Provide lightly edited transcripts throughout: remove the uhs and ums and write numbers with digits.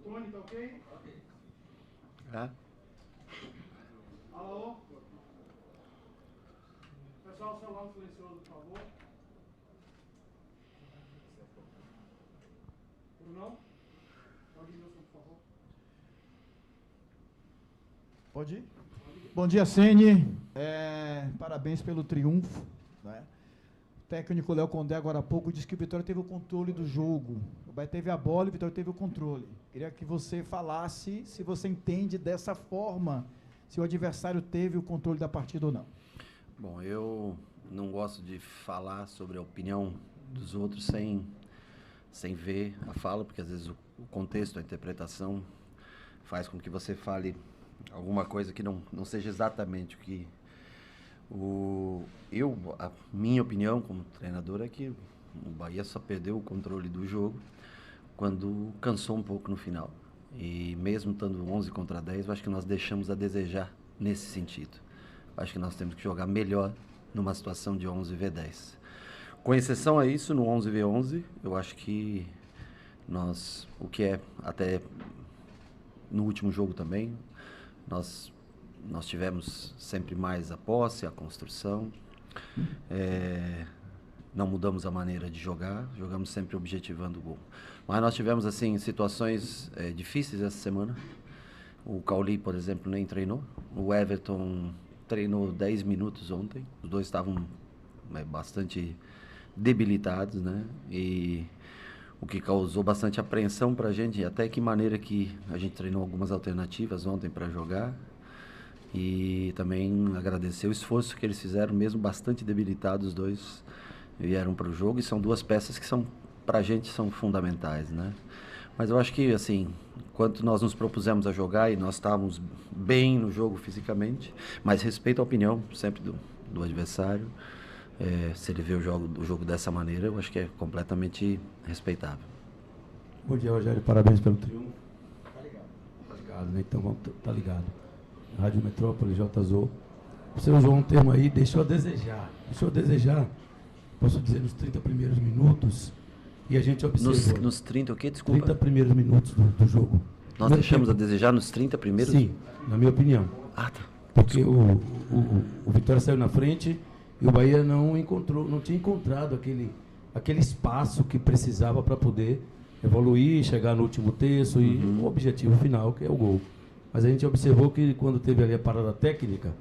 Tony, tá ok? É. Alô? Pessoal, o celular no silencioso, por favor. Brunão? Pode ir, por favor. Pode ir? Bom dia, Sene. Parabéns pelo triunfo, né? O técnico Léo Condé, agora há pouco, disse que o Vitória teve o controle do jogo. O Bahia teve a bola e o Vitória teve o controle. Queria que você falasse se você entende dessa forma, se o adversário teve o controle da partida ou não. Bom, eu não gosto de falar sobre a opinião dos outros sem ver a fala, porque às vezes o contexto, a interpretação faz com que você fale alguma coisa que não seja exatamente o que... A minha opinião como treinador é que o Bahia só perdeu o controle do jogo quando cansou um pouco no final. E mesmo estando 11 contra 10, eu acho que nós deixamos a desejar nesse sentido. Eu acho que nós temos que jogar melhor numa situação de 11v10. Com exceção a isso, no 11v11, eu acho que o que é até no último jogo também, nós tivemos sempre mais a posse, a construção, não mudamos a maneira de jogar, jogamos sempre objetivando o gol. Mas nós tivemos assim situações difíceis essa semana. O Cauli, por exemplo, nem treinou. O Everton treinou 10 minutos ontem. Os dois estavam bastante debilitados, né? E o que causou bastante apreensão para a gente, até que maneira que a gente treinou algumas alternativas ontem para jogar. E também agradecer o esforço que eles fizeram, mesmo bastante debilitados, os dois vieram para o jogo, e são duas peças que para a gente são fundamentais, né? Mas eu acho que, assim, enquanto nós nos propusemos a jogar e nós estávamos bem no jogo fisicamente, mas respeito a opinião sempre do adversário, se ele vê o jogo dessa maneira, eu acho que é completamente respeitável. Bom dia, Rogério, parabéns pelo triunfo. Tá ligado? Tá ligado, né? Então, tá ligado. Rádio Metrópole, JZO. Você usou um termo aí, deixou a desejar. Deixou a desejar, posso dizer, nos 30 primeiros minutos, e a gente observou. Nos 30 o quê? Desculpa. 30 primeiros minutos do jogo. Nós deixamos a desejar nos 30 primeiros? Sim, na minha opinião. Ah, tá. Porque o Vitória saiu na frente e o Bahia não tinha encontrado aquele espaço que precisava para poder evoluir, chegar no último terço e o objetivo final, que é o gol. Mas a gente observou que quando teve ali a parada técnica,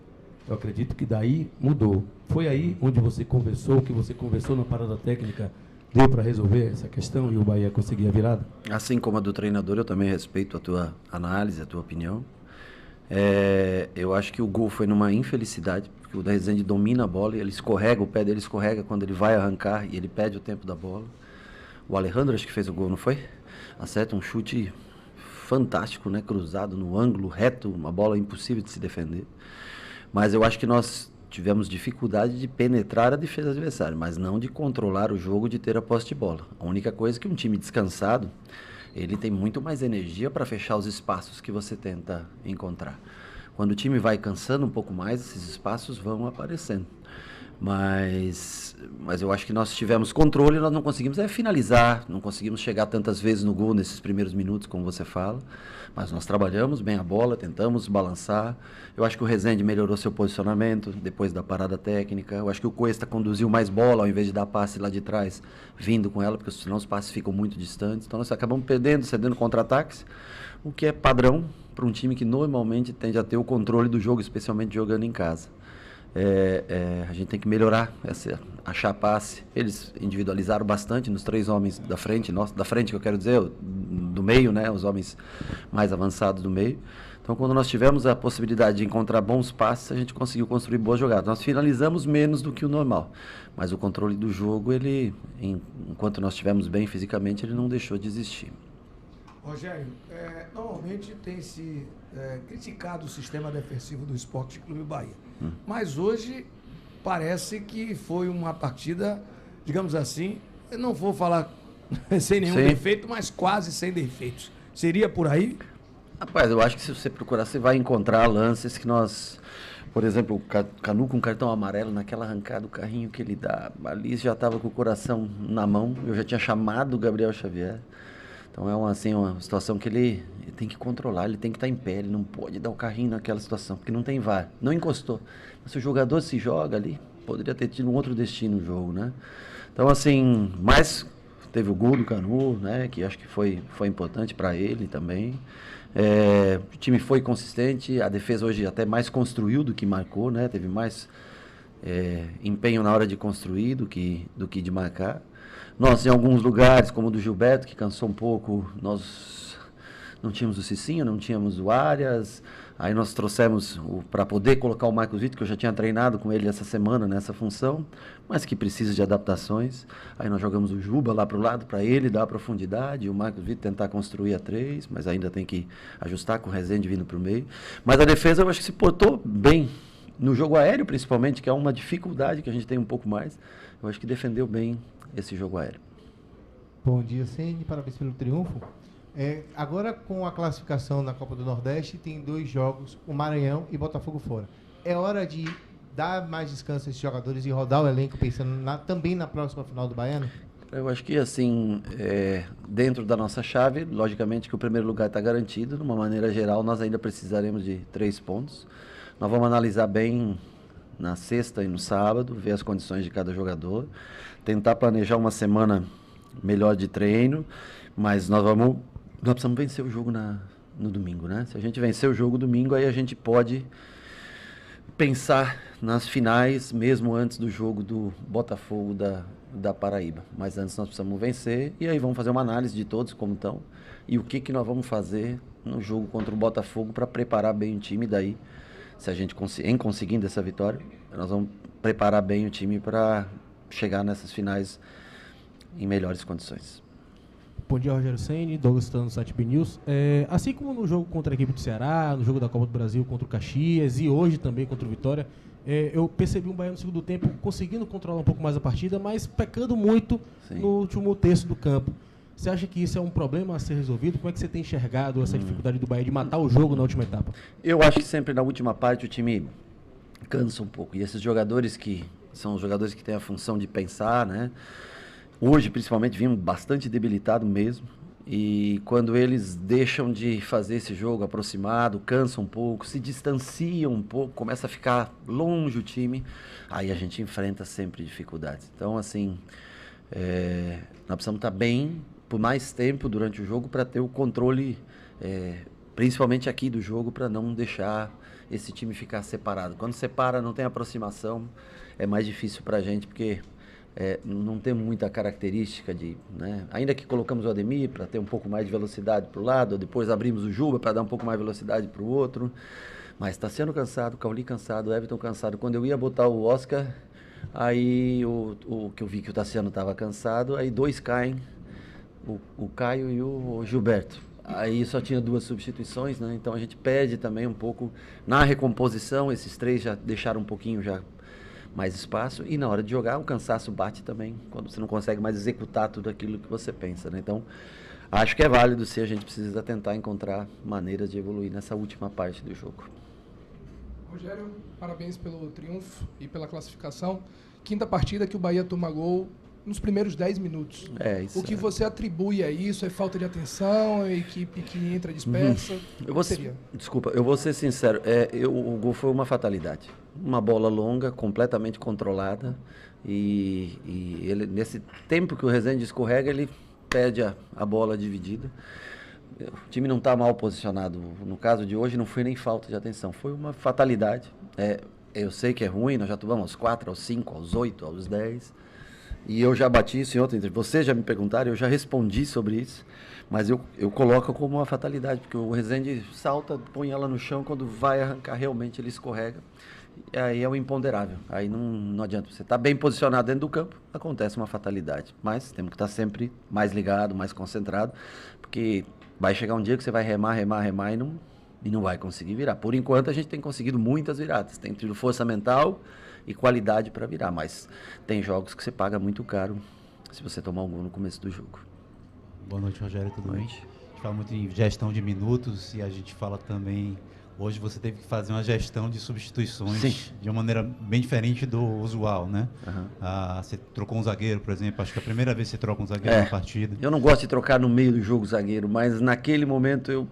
eu acredito que daí mudou. Foi aí onde você conversou, o que você conversou na parada técnica, deu para resolver essa questão e o Bahia conseguir a virada? Assim como a do treinador, eu também respeito a tua análise, a tua opinião. Eu acho que o gol foi numa infelicidade, porque o da Rezende domina a bola e ele escorrega, o pé dele escorrega quando ele vai arrancar e ele perde o tempo da bola. O Alejandro acho que fez o gol, não foi? Acerta um chute fantástico, né? Cruzado no ângulo reto, uma bola impossível de se defender. Mas eu acho que nós tivemos dificuldade de penetrar a defesa adversária, mas não de controlar o jogo, de ter a posse de bola. A única coisa é que um time descansado, ele tem muito mais energia para fechar os espaços que você tenta encontrar. Quando o time vai cansando um pouco mais, esses espaços vão aparecendo. Mas eu acho que nós tivemos controle e nós não conseguimos finalizar, não conseguimos chegar tantas vezes no gol nesses primeiros minutos, como você fala. Mas nós trabalhamos bem a bola, tentamos balançar. Eu acho que o Rezende melhorou seu posicionamento depois da parada técnica. Eu acho que o Cuesta conduziu mais bola ao invés de dar passe lá de trás, vindo com ela, porque senão os passes ficam muito distantes. Então nós acabamos perdendo, cedendo contra-ataques, o que é padrão para um time que normalmente tende a ter o controle do jogo, especialmente jogando em casa. A gente tem que melhorar, achar passe. Eles individualizaram bastante nos 3 homens da frente, da frente que eu quero dizer, do meio, né, os homens mais avançados do meio. Então, quando nós tivemos a possibilidade de encontrar bons passes, a gente conseguiu construir boas jogadas. Nós finalizamos menos do que o normal, mas o controle do jogo, enquanto nós estivemos bem fisicamente, ele não deixou de existir. Rogério, normalmente tem se criticado o sistema defensivo do Sport Clube Bahia. Mas hoje parece que foi uma partida, digamos assim, eu não vou falar sem nenhum defeito, mas quase sem defeitos. Seria por aí? Rapaz, eu acho que se você procurar, você vai encontrar lances que nós... Por exemplo, o Canu com cartão amarelo, naquela arrancada, o carrinho que ele dá, ali já estava com o coração na mão. Eu já tinha chamado o Gabriel Xavier. Então é uma situação que ele tem que controlar, ele tem que estar em pé, ele não pode dar o carrinho naquela situação, porque não tem VAR, não encostou. Mas se o jogador se joga ali, poderia ter tido um outro destino no jogo, né? Então assim, mas teve o gol do Canu, né, que acho que foi importante para ele também. O time foi consistente, a defesa hoje até mais construiu do que marcou, né? Teve mais empenho na hora de construir do que de marcar. Nós, em alguns lugares, como o do Gilberto, que cansou um pouco, nós não tínhamos o Cicinho, não tínhamos o Arias. Aí nós trouxemos para poder colocar o Marcos Vitor, que eu já tinha treinado com ele essa semana nessa função, mas que precisa de adaptações. Aí nós jogamos o Juba lá para o lado, para ele dar profundidade, e o Marcos Vitor tentar construir a 3, mas ainda tem que ajustar com o Rezende vindo para o meio. Mas a defesa eu acho que se portou bem, no jogo aéreo principalmente, que é uma dificuldade que a gente tem um pouco mais. Eu acho que defendeu bem esse jogo aéreo. Bom dia, Ceni, parabéns pelo triunfo. Agora, com a classificação na Copa do Nordeste, tem 2 jogos, o Maranhão e Botafogo fora. É hora de dar mais descanso a esses jogadores e rodar o elenco pensando também na próxima final do Baiano? Eu acho que, assim, dentro da nossa chave, logicamente que o primeiro lugar está garantido. De uma maneira geral, nós ainda precisaremos de 3 pontos. Nós vamos analisar bem na sexta e no sábado, ver as condições de cada jogador, tentar planejar uma semana melhor de treino, mas nós precisamos vencer o jogo no domingo, né? Se a gente vencer o jogo domingo, aí a gente pode pensar nas finais, mesmo antes do jogo do Botafogo da Paraíba. Mas antes nós precisamos vencer, e aí vamos fazer uma análise de todos como estão, e o que nós vamos fazer no jogo contra o Botafogo para preparar bem o time. Daí, se a gente conseguindo essa vitória, nós vamos preparar bem o time para chegar nessas finais em melhores condições. Bom dia, Rogério Ceni, Douglas Stano do site BNews. Assim como no jogo contra a equipe do Ceará, no jogo da Copa do Brasil contra o Caxias e hoje também contra o Vitória, eu percebi um Bahia no segundo tempo conseguindo controlar um pouco mais a partida, mas pecando muito no último terço do campo. Você acha que isso é um problema a ser resolvido? Como é que você tem enxergado essa dificuldade do Bahia de matar o jogo na última etapa? Eu acho que sempre na última parte o time cansa um pouco. E esses jogadores que são os jogadores que têm a função de pensar, né? Hoje, principalmente, vimos bastante debilitado mesmo. E quando eles deixam de fazer esse jogo aproximado, cansam um pouco, se distanciam um pouco, começa a ficar longe o time, aí a gente enfrenta sempre dificuldades. Então, assim, nós precisamos estar bem por mais tempo durante o jogo para ter o controle, principalmente aqui do jogo, para não deixar esse time ficar separado. Quando separa, não tem aproximação, é mais difícil para a gente, porque não tem muita característica de, né? Ainda que colocamos o Ademir para ter um pouco mais de velocidade para o lado, depois abrimos o Juba para dar um pouco mais de velocidade para o outro, mas está sendo cansado, o Cauli cansado, o Everton cansado. Quando eu ia botar o Oscar, aí o que eu vi que o Tassiano estava cansado, aí 2 caem, o Caio e o Gilberto. Aí só tinha 2 substituições, né? Então a gente perde também um pouco na recomposição. Esses 3 já deixaram um pouquinho já mais espaço, e na hora de jogar o cansaço bate também, quando você não consegue mais executar tudo aquilo que você pensa, né? Então acho que é válido, se a gente precisa tentar encontrar maneiras de evoluir nessa última parte do jogo. Rogério, parabéns pelo triunfo e pela classificação. 5ª partida que o Bahia toma gol nos primeiros 10 minutos. O que você atribui a isso? É falta de atenção? É equipe que entra dispersa? Desculpa, eu vou ser sincero. O gol foi uma fatalidade. Uma bola longa, completamente controlada. E ele, nesse tempo que o Rezende escorrega, ele perde a bola dividida. O time não está mal posicionado. No caso de hoje, não foi nem falta de atenção. Foi uma fatalidade. Eu sei que é ruim, nós já tomamos aos 4, aos 5, aos 8, aos 10. E eu já bati isso em outra entrevista. Vocês já me perguntaram, eu já respondi sobre isso. Mas eu coloco como uma fatalidade, porque o Rezende salta, põe ela no chão, quando vai arrancar realmente ele escorrega. E aí é o imponderável. Aí não adianta. Você está bem posicionado dentro do campo, acontece uma fatalidade. Mas temos que estar sempre mais ligado, mais concentrado, porque vai chegar um dia que você vai remar e não vai conseguir virar. Por enquanto a gente tem conseguido muitas viradas. Tem tido força mental e qualidade para virar, mas tem jogos que você paga muito caro se você tomar um gol no começo do jogo. Boa noite, Rogério, tudo bem? A gente fala muito em gestão de minutos e a gente fala também Hoje você teve que fazer uma gestão de substituições Sim. de uma maneira bem diferente do usual, né? Uhum. Você trocou um zagueiro, por exemplo. Acho que é a primeira vez que você troca um zagueiro na partida. Eu não gosto de trocar no meio do jogo zagueiro, mas naquele momento eu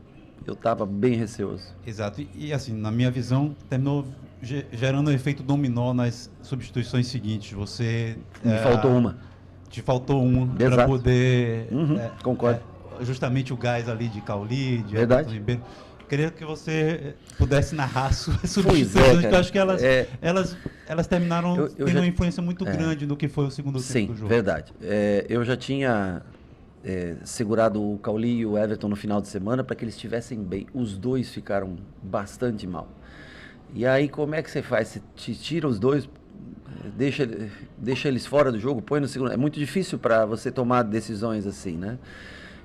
estava bem receoso. Exato. E assim, na minha visão, terminou gerando um efeito dominó nas substituições seguintes. Me faltou uma. Te faltou uma para poder... concordo. Justamente o gás ali de Cauli, de Verdade. Ribeiro. Queria que você pudesse narrar suas substituições, que eu acho que elas terminaram tendo uma influência muito grande no que foi o segundo tempo do jogo. Sim, verdade. Eu já tinha segurado o Cauli e o Everton no final de semana para que eles estivessem bem. Os dois ficaram bastante mal. E aí, como é que você faz? Você tira os dois, deixa eles fora do jogo, põe no segundo. É muito difícil para você tomar decisões assim, né?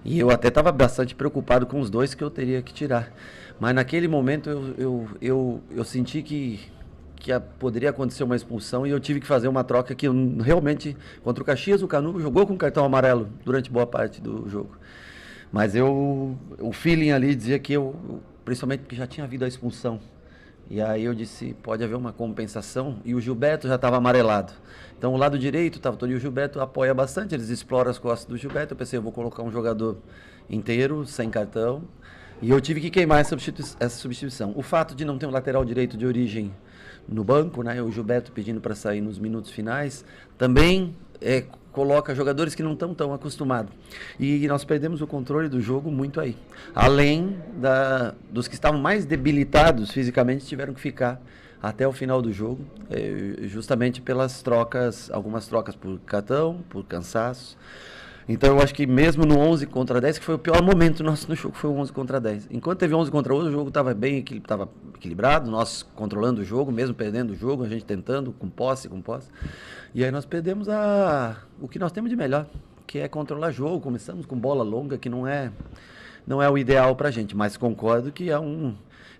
E eu até estava bastante preocupado com os dois que eu teria que tirar. Mas naquele momento eu senti que poderia acontecer uma expulsão e eu tive que fazer uma troca que realmente, contra o Caxias, o Canu jogou com cartão amarelo durante boa parte do jogo. Mas o feeling ali dizia que principalmente porque já tinha havido a expulsão. E aí eu disse, pode haver uma compensação, e o Gilberto já estava amarelado. Então o lado direito estava todo, e o Gilberto apoia bastante, eles exploram as costas do Gilberto. Eu pensei, eu vou colocar um jogador inteiro, sem cartão, e eu tive que queimar essa substituição. O fato de não ter um lateral direito de origem no banco, né, o Gilberto pedindo para sair nos minutos finais, também coloca jogadores que não estão tão acostumados. E nós perdemos o controle do jogo muito aí. Além dos que estavam mais debilitados fisicamente, tiveram que ficar até o final do jogo, justamente pelas trocas, algumas trocas por cartão, por cansaço. Então eu acho que mesmo no 11 contra 10, que foi o pior momento nosso no jogo, foi o 11 contra 10. Enquanto teve 11 contra 11, o jogo estava bem equilibrado, nós controlando o jogo, mesmo perdendo o jogo, a gente tentando, com posse. E aí nós perdemos o que nós temos de melhor, que é controlar jogo. Começamos com bola longa, que não é o ideal pra gente, mas concordo que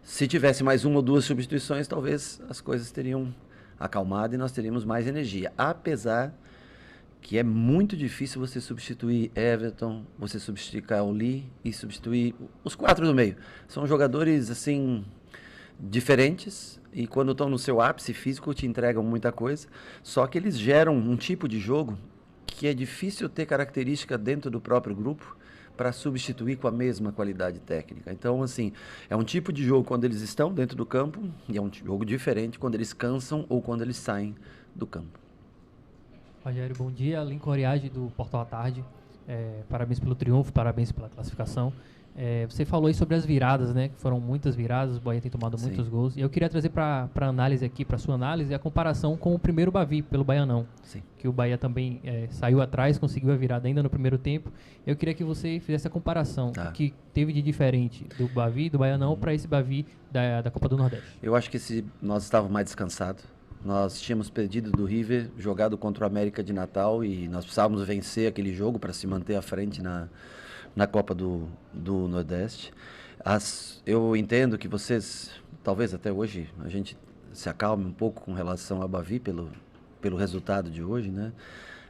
se tivesse mais uma ou duas substituições, talvez as coisas teriam acalmado e nós teríamos mais energia. Apesar que é muito difícil você substituir Everton, você substituir Cauli e substituir os quatro do meio. São jogadores, assim, diferentes, e quando estão no seu ápice físico te entregam muita coisa, só que eles geram um tipo de jogo que é difícil ter característica dentro do próprio grupo para substituir com a mesma qualidade técnica. Então, assim, é um tipo de jogo quando eles estão dentro do campo, e é um jogo diferente quando eles cansam ou quando eles saem do campo. Rogério, bom dia. Lincoln Oriage, do Portal à Tarde. Parabéns pelo triunfo, parabéns pela classificação. Você falou aí sobre as viradas, né? Que foram muitas viradas, o Bahia tem tomado muitos gols. E eu queria trazer para análise aqui, para sua análise, a comparação com o primeiro Bavi, pelo Baianão. Sim. Que o Bahia também saiu atrás, conseguiu a virada ainda no primeiro tempo. Eu queria que você fizesse a comparação, o que teve de diferente do Bavi, do Baianão, para esse Bavi da Copa do Nordeste. Eu acho que nós estávamos mais descansados. Nós tínhamos perdido do River, jogado contra o América de Natal, e nós precisávamos vencer aquele jogo para se manter à frente na Copa do Nordeste. Eu entendo que vocês, talvez até hoje, a gente se acalme um pouco com relação ao Bavi pelo resultado de hoje, né?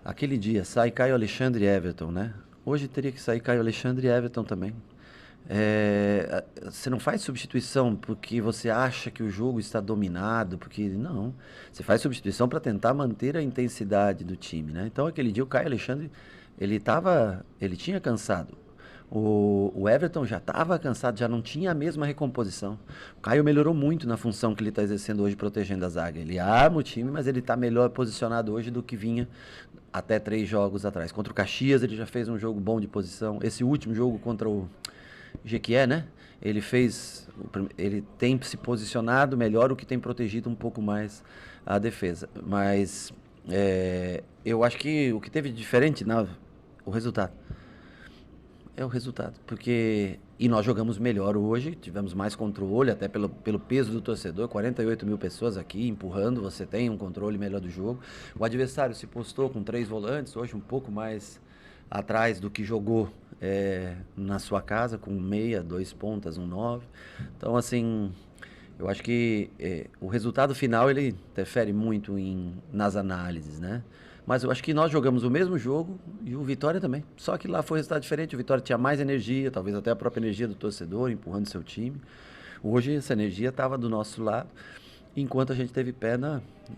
Aquele dia sai Caio Alexandre e Everton, né? Hoje teria que sair Caio Alexandre e Everton também. Você não faz substituição porque você acha que o jogo está dominado, porque não, você faz substituição para tentar manter a intensidade do time, né? Então aquele dia o Caio Alexandre ele tinha cansado, o Everton já estava cansado, já não tinha a mesma recomposição. O Caio melhorou muito na função que ele está exercendo hoje, protegendo a zaga. Ele arma o time, mas ele está melhor posicionado hoje do que vinha até 3 jogos atrás. Contra o Caxias ele já fez um jogo bom de posição. Esse último jogo contra o Jequié, né? Ele tem se posicionado melhor, o que tem protegido um pouco mais a defesa. Mas eu acho que o que teve de diferente, o resultado. É o resultado, e nós jogamos melhor hoje, tivemos mais controle, até pelo peso do torcedor, 48 mil pessoas aqui empurrando, você tem um controle melhor do jogo. O adversário se postou com 3 volantes, hoje um pouco mais atrás do que jogou na sua casa, com 6, 2 pontas, 1 9. Então, assim, eu acho que o resultado final, ele interfere muito nas análises, né? Mas eu acho que nós jogamos o mesmo jogo e o Vitória também. Só que lá foi um resultado diferente, o Vitória tinha mais energia, talvez até a própria energia do torcedor, empurrando seu time. Hoje essa energia estava do nosso lado, enquanto a gente teve pé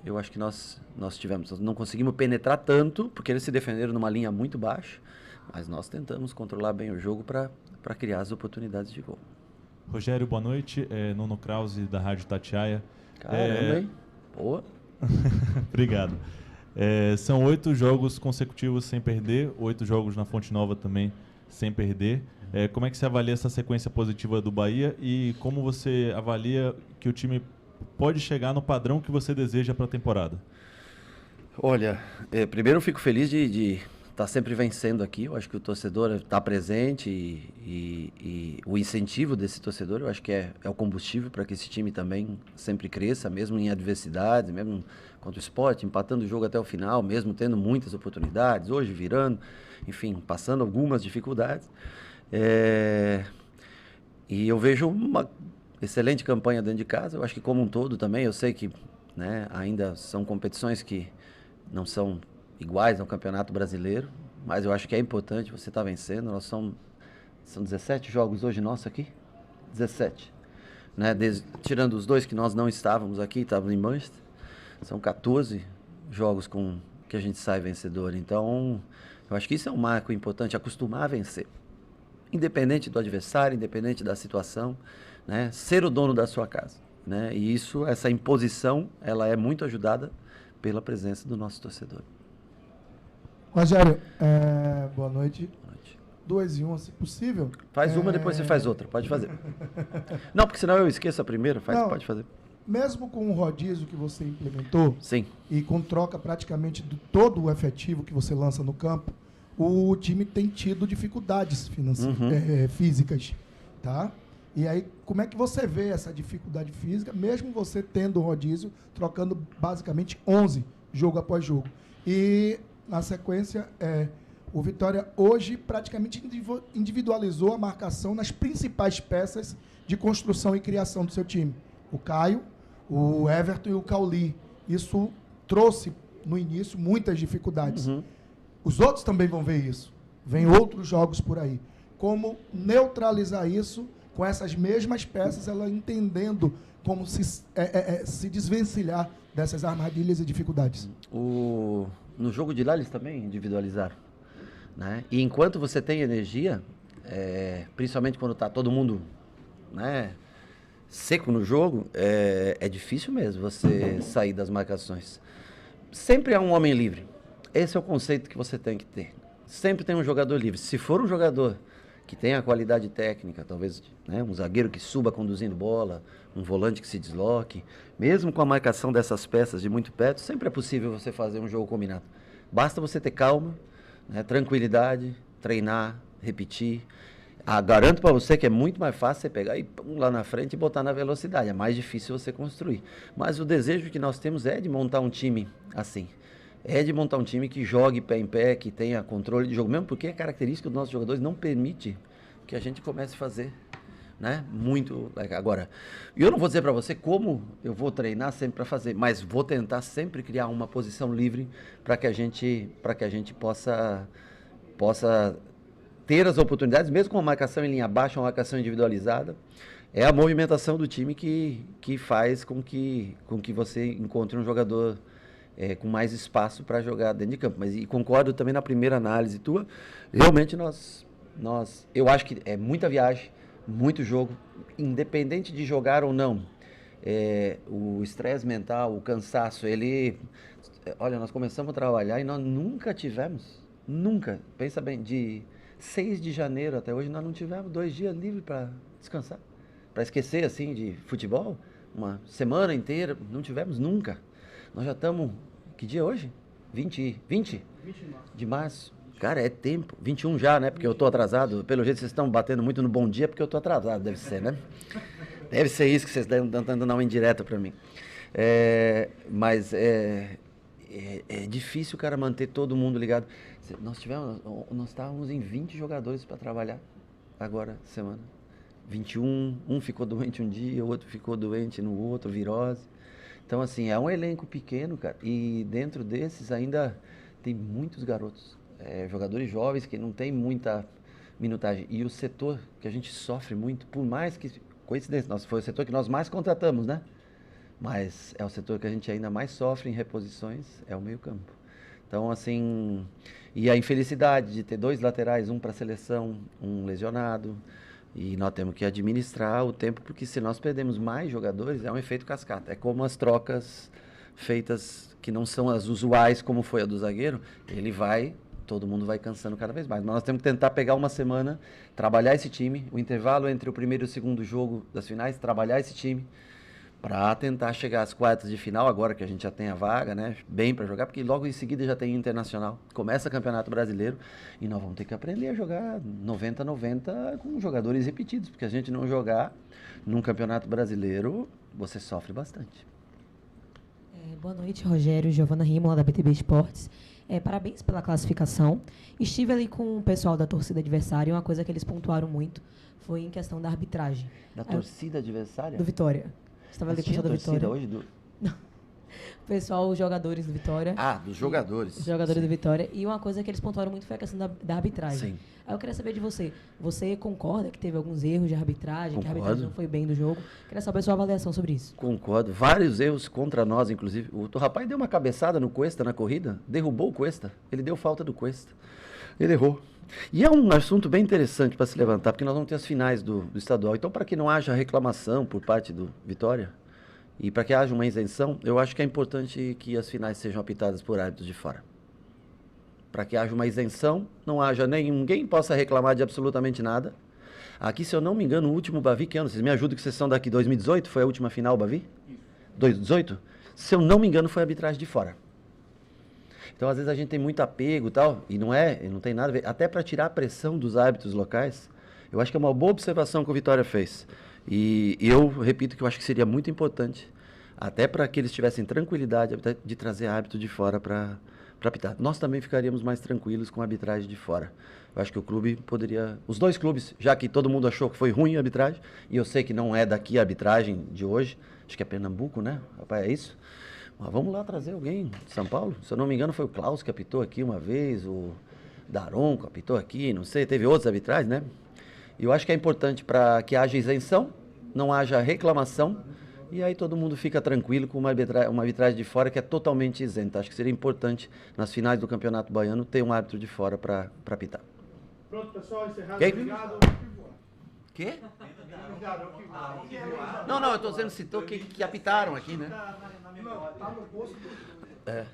eu acho que nós não conseguimos penetrar tanto, porque eles se defenderam numa linha muito baixa, mas nós tentamos controlar bem o jogo para criar as oportunidades de gol. Rogério, boa noite. Nuno Krause, da Rádio Tatiaia. Caramba, hein? Boa. Obrigado. São 8 jogos consecutivos sem perder, 8 jogos na Fonte Nova também sem perder. Como é que você avalia essa sequência positiva do Bahia e como você avalia que o time pode chegar no padrão que você deseja para a temporada? Olha, primeiro eu fico feliz de estar sempre vencendo aqui. Eu acho que o torcedor está presente e o incentivo desse torcedor, eu acho que é o combustível para que esse time também sempre cresça, mesmo em adversidades, mesmo contra o Sport, empatando o jogo até o final, mesmo tendo muitas oportunidades, hoje virando, enfim, passando algumas dificuldades. E eu vejo uma excelente campanha dentro de casa. Eu acho que como um todo também, eu sei que, né, ainda são competições que não são iguais ao Campeonato Brasileiro, mas eu acho que é importante você estar vencendo. São 17 jogos hoje nossos aqui, 17, né? Tirando os 2 que nós não estávamos aqui, estávamos em Manchester, são 14 jogos que a gente sai vencedor. Então, eu acho que isso é um marco importante, acostumar a vencer, independente do adversário, independente da situação, né? Ser o dono da sua casa, né? E essa imposição, ela é muito ajudada pela presença do nosso torcedor. Rogério, boa noite. 2 em 1, se possível. Faz uma, depois você faz outra. Pode fazer. Não, porque senão eu esqueço a primeira. Pode fazer. Mesmo com o rodízio que você implementou, sim, e com troca praticamente de todo o efetivo que você lança no campo, o time tem tido dificuldades físicas, tá? E aí, como é que você vê essa dificuldade física, mesmo você tendo o rodízio, trocando basicamente 11 jogo após jogo? E na sequência, o Vitória hoje praticamente individualizou a marcação nas principais peças de construção e criação do seu time. O Caio, o Everton e o Cauli. Isso trouxe, no início, muitas dificuldades. Os outros também vão ver isso. Vem outros jogos por aí. Como neutralizar isso com essas mesmas peças, ela entendendo como se desvencilhar dessas armadilhas e dificuldades? No jogo de lá, eles também individualizaram, né? E enquanto você tem energia, principalmente quando está todo mundo, né, seco no jogo, é difícil mesmo você sair das marcações. Sempre há um homem livre. Esse é o conceito que você tem que ter. Sempre tem um jogador livre. Se for um jogador que tenha a qualidade técnica, talvez, né, um zagueiro que suba conduzindo bola, um volante que se desloque, mesmo com a marcação dessas peças de muito perto, sempre é possível você fazer um jogo combinado. Basta você ter calma, né, tranquilidade, treinar, repetir. Garanto para você que é muito mais fácil você pegar e lá na frente e botar na velocidade. É mais difícil você construir. Mas o desejo que nós temos é de montar um time assim. É de montar um time que jogue pé em pé, que tenha controle de jogo, mesmo porque a característica dos nossos jogadores não permite que a gente comece a fazer, né, muito. Agora, eu não vou dizer para você como eu vou treinar sempre para fazer, mas vou tentar sempre criar uma posição livre para que a gente possa ter as oportunidades, mesmo com uma marcação em linha baixa, uma marcação individualizada. É a movimentação do time que faz com que você encontre um jogador com mais espaço para jogar dentro de campo. Mas e concordo também na primeira análise tua. Realmente eu acho que é muita viagem, muito jogo, independente de jogar ou não. O estresse mental, o cansaço, olha, nós começamos a trabalhar e nós nunca tivemos, pensa bem, de 6 de janeiro até hoje, nós não tivemos 2 dias livres para descansar, para esquecer assim de futebol, uma semana inteira, não tivemos nunca. Nós já estamos, que dia é hoje? 20 de março. Cara, é tempo. 21 já, né? Porque eu estou atrasado. Pelo jeito vocês estão batendo muito no bom dia porque eu estou atrasado, deve ser, né? Deve ser isso que vocês estão tentando dar uma indireta para mim. Mas é difícil, cara, manter todo mundo ligado. Nós estávamos em 20 jogadores para trabalhar agora, semana. 21, um ficou doente um dia, o outro ficou doente no outro, virose. Então, assim, é um elenco pequeno, cara, e dentro desses ainda tem muitos garotos, jogadores jovens que não tem muita minutagem. E o setor que a gente sofre muito, por mais que coincidência, foi o setor que nós mais contratamos, né? Mas é o setor que a gente ainda mais sofre em reposições, é o meio-campo. Então, assim, e a infelicidade de ter 2 laterais, um para a seleção, um lesionado, e nós temos que administrar o tempo, porque se nós perdemos mais jogadores, é um efeito cascata. É como as trocas feitas que não são as usuais, como foi a do zagueiro, todo mundo vai cansando cada vez mais. Mas nós temos que tentar pegar uma semana, trabalhar esse time, o intervalo entre o primeiro e o segundo jogo das finais, trabalhar esse time, para tentar chegar às quartas de final, agora que a gente já tem a vaga, né, bem para jogar, porque logo em seguida já tem Internacional, começa o Campeonato Brasileiro, e nós vamos ter que aprender a jogar 90-90 com jogadores repetidos, porque a gente não jogar num Campeonato Brasileiro, você sofre bastante. Boa noite, Rogério, Giovana Rimola, da BTB Esportes. Parabéns pela classificação. Estive ali com o pessoal da torcida adversária, e uma coisa que eles pontuaram muito foi em questão da arbitragem. Da torcida adversária? Do Vitória. Estava ali com o pessoal da Vitória. Hoje Não. O pessoal, os jogadores do Vitória. Ah, dos jogadores. Os jogadores do Vitória. E uma coisa que eles pontuaram muito foi a questão da arbitragem. Sim. Aí eu queria saber de você. Você concorda que teve alguns erros de arbitragem, Concordo. que a arbitragem não foi bem do jogo? Queria saber a sua avaliação sobre isso. Concordo. Vários erros contra nós, inclusive. O rapaz deu uma cabeçada no Cuesta na corrida, derrubou o Cuesta. Ele deu falta do Cuesta. Ele errou. E é um assunto bem interessante para se levantar, porque nós vamos ter as finais do estadual. Então, para que não haja reclamação por parte do Vitória, e para que haja uma isenção, eu acho que é importante que as finais sejam apitadas por árbitros de fora. Para que haja uma isenção, não haja ninguém possa reclamar de absolutamente nada. Aqui, se eu não me engano, o último Bavi, que ano? Vocês me ajudam que vocês são daqui, 2018? Foi a última final, Bavi? 2018? Se eu não me engano, foi arbitragem de fora. Então, às vezes, a gente tem muito apego e tal, e não tem nada a ver. Até para tirar a pressão dos árbitros locais, eu acho que é uma boa observação que o Vitória fez. E eu repito que eu acho que seria muito importante, até para que eles tivessem tranquilidade de trazer árbitro de fora para apitar. Nós também ficaríamos mais tranquilos com a arbitragem de fora. Eu acho que o clube poderia... Os 2 clubes, já que todo mundo achou que foi ruim a arbitragem, e eu sei que não é daqui a arbitragem de hoje, acho que é Pernambuco, né? Rapaz, é isso? Mas vamos lá trazer alguém de São Paulo. Se eu não me engano, foi o Klaus que apitou aqui uma vez, o Daronco apitou aqui, não sei, teve outros arbitragens, né? E eu acho que é importante para que haja isenção, não haja reclamação, e aí todo mundo fica tranquilo com uma arbitragem de fora que é totalmente isenta. Acho que seria importante, nas finais do Campeonato Baiano, ter um árbitro de fora para apitar. Pronto, pessoal, encerrado. Okay? Obrigado. Quê? Não, eu estou dizendo citou que apitaram aqui, né? Não, tá no posto. É.